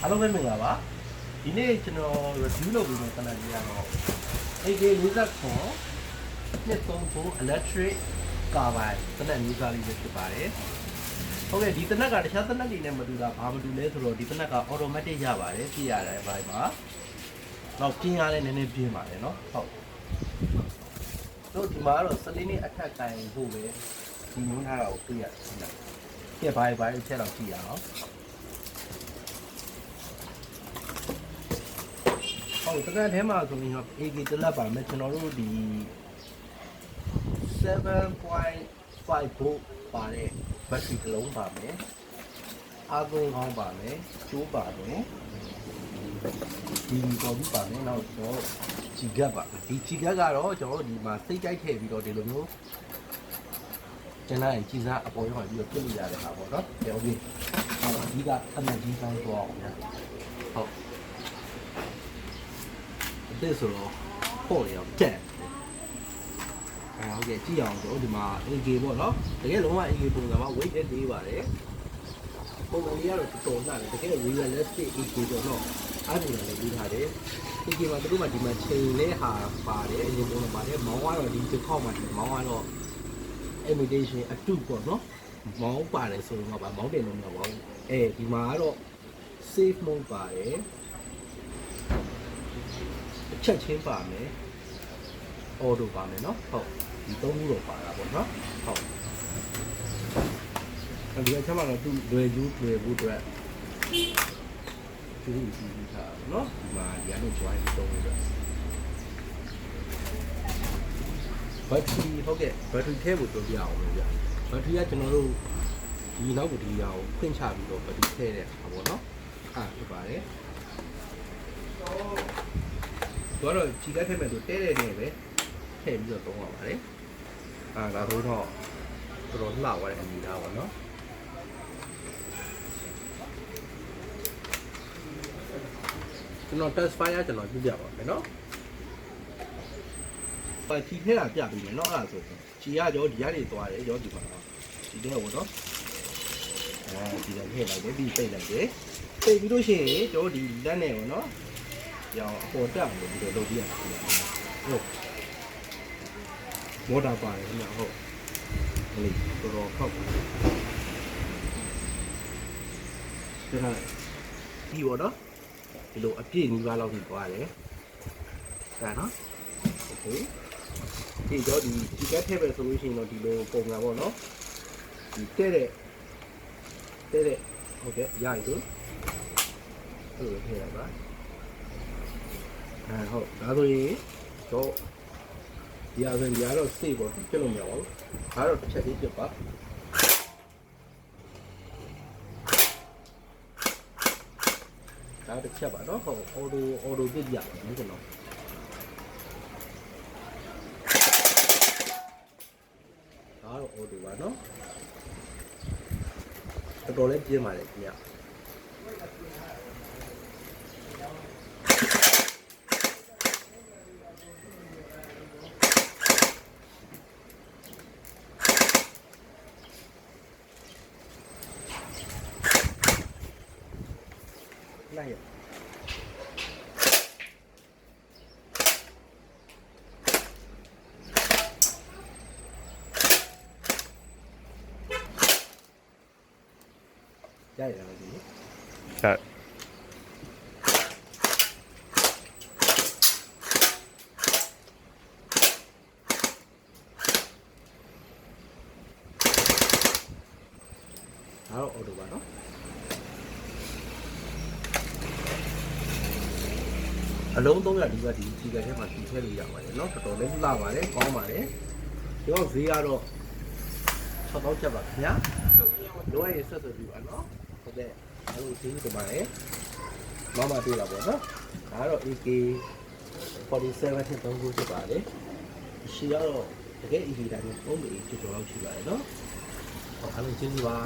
အားလုံးပဲမင်္ဂလာပါဒီနေ့ကျွန်တော် review လုပ်ပြီးတော့တနက်ကြီးကတော့ AK49 230 electric carbine တနက်မျိုးစားလေးပဲဖြစ်ပါတယ်ဟုတ်ကဲ့ဒီတနက်ကတခြားတနက်တွေနဲ့မတူတာဘာမတူလဲဆိုတော့ဒီတနက်က automatic ရပါတယ်ပြရတယ်ဘိုင်းမှာတော့ပြင်းရလဲနည်းနည်းပြင်းပါတယ်เนาะဟုတ်တို့ဒီမှာကတော့စလင်းနဲ့အထက်ကင်ဖို့ပဲဒီမျိုးထားတာကိုပြရတယ်ပြဘိုင်းချက်တော့ကြည့်ရအောင်ဟုတ်တကယ်ထဲမှာဆိုရင်တော့ AK တလက်ပါမယ်ကျွန်တော်တို့ဒီ 7.5 volt ပါတဲ့ battery တစ်လုံးပါမယ်အားသွင်းကောင်းပါမယ်ကျိုးပါမယ်ဒီပေါ်ပြီးပါမယ်နောက်တော့ဂျီဂတ်ပါဒီဂျီဂတ်ကတော့ကျွန်တော်တို့ဒီမှာစိတ်ကြိုက်ထည့်ပြီးတော့ဒီလိုမျိုးကျွန်တော်ကြီးကြီးစားအပေါ်ရောက်ပြီးတော့ပြည့်လို့ရတဲ့ဟာပေါ့နော်ပြောပြီးဟောဒီကအမှန်ကြီးဆိုင်တော့အောင်ညာဟုတ်this ဆိုတော့ပေါ့ရောတက်ဟုတ်ကဲ့ကြည့်အောင်တော့ဒီမှာ AK ပေါ့နော်တကယ်လုံးဝ AK ပုံစံမှာ weight နဲ့သေးပါတယ်ပုံစံလေးကတော့တော်တော်လှတယ်တကယ် realistic AK တော့နော်အားနေလည်းပြီးထားတယ် AK မှာတို့မှဒီမှာချိန်လေးဟာပါတယ်အရင်ပုံစံပါတယ်မောင်းကတော့ဒီတစ်ခေါက်မှာမောင်းကတော့ imitation အတုပေါ့နော်မောင်းပါတယ်ဆိုတော့ဗာမောင်းတယ်လို့မဟုတ်ပါဘူးဒီမှာကတော့ safe mode ပါတယ်ချက်ချင်းပါမယ်အော်တိုပါမယ်เนาะဟုတ်ဒီသုံးခုတော့ပါတာပေါ့เนาะဟုတ်ဒီအချက်မှာတော့သူ့လွယ်ကျူးလွယ်ဖို့အတွက်ကျူးပြီးထားเนาะဒီမှာဒီကနေ join သုံးလို့တော့ battery ဟုတ်ကဲ့ battery ထဲကိုပြောပြအောင်လို့ပြ battery ကကျွန်တော်တို့ဒီနောက်ကဒီဟာကိုဖွင့်ချပြီးတော့ battery ထည့်တဲ့ဟာပေါ့เนาะဖြစ်ပါတယ်တော့ခြေလက်ထည့်မဲ့ဆိုတဲတဲ့နေပဲထည့်ပြီးတော့သုံးရပါတယ်ဒါဆိုတော့တော်တော်လှသွားတဲ့အနေအထားပါနော်ကျွန်တော် test fire ကျွန်တော်ပြပြပါမယ်နော်ခြေထဲတာပြပြီးမယ်နော်အဲ့ဒါဆိုခြေကရောဒီကနေသွားတယ်ရောဒီမှာခြေထဲပေါ့နော်ဒီလည်းထည့်လိုက်တယ်ပြီးပိတ်လိုက်တယ်ပိတ်ပြီးလို့ရှိရင်ကျွန်တော်ဒီလက်နဲ့ပေါ့နော်ရောင်အပေါ်တက်အောင်လို့ဒီလိုလုပ်ပြရတယ်ဟုတ်မော်တာပါတယ်ခင်ဗျဟုတ်ဟိုတော်တော်ခောက်ပါတယ်ဒါဒီဘောနော်ဒီလိုအပြည့်နီးပါးလောက်ပြီးသွားတယ်ဒါနော်โอเคဒီတော့ဒီကက်ထည့်ပဲဆိုလို့ရှိရင်တော့ဒီလိုပုံစံပေါ့နော်ဒီတဲ့ဟုတ်ကဲ့ရပြီလို့ထည့်လိုက်ပါဟုတ်ဒါဆိုရင်တော့ဒီအရင်ကတော့စိတ်ပေါ့ပြလို့မရပါဘူးဒါတော့တစ်ချက်လေးပြပါဒါတစ်ချက်ပါနော်ဟုတ်အော်တိုပြပြမယ်ကျွန်တော်ဒါတော့အော်တိုပါနော်တော်တော်လေးပြင်းပါလေခင်ဗျလိုက်ရရတယ်ဒီဆက်ဒါတော့အော်တိုပါနော်အလုံး300ဒီကဒီခြေကထဲမှာတီးထည့်လို့ရပါတယ်เนาะတော်တော်လေးလှပါတယ်ကောင်းပါတယ်ဒီတော့ဈေးကတော့6000ကျပ်ပါခင်ဗျာလိုရည်ဆက်ပြီးပါเนาะဟုတ်ကဲ့အဲ့လိုဈေးဒီမှာလေမမတွေ့လာပေါ့เนาะဒါကတော့ AK 47ထက်3ခုဖြစ်ပါတယ်ရှိတော့တကယ် EV တိုင်းနဲ့ပုံမှန်ဖြစ်တော့လောက်ရှိပါတယ်เนาะဟုတ်အဲ့လိုကျေးဇူးပါ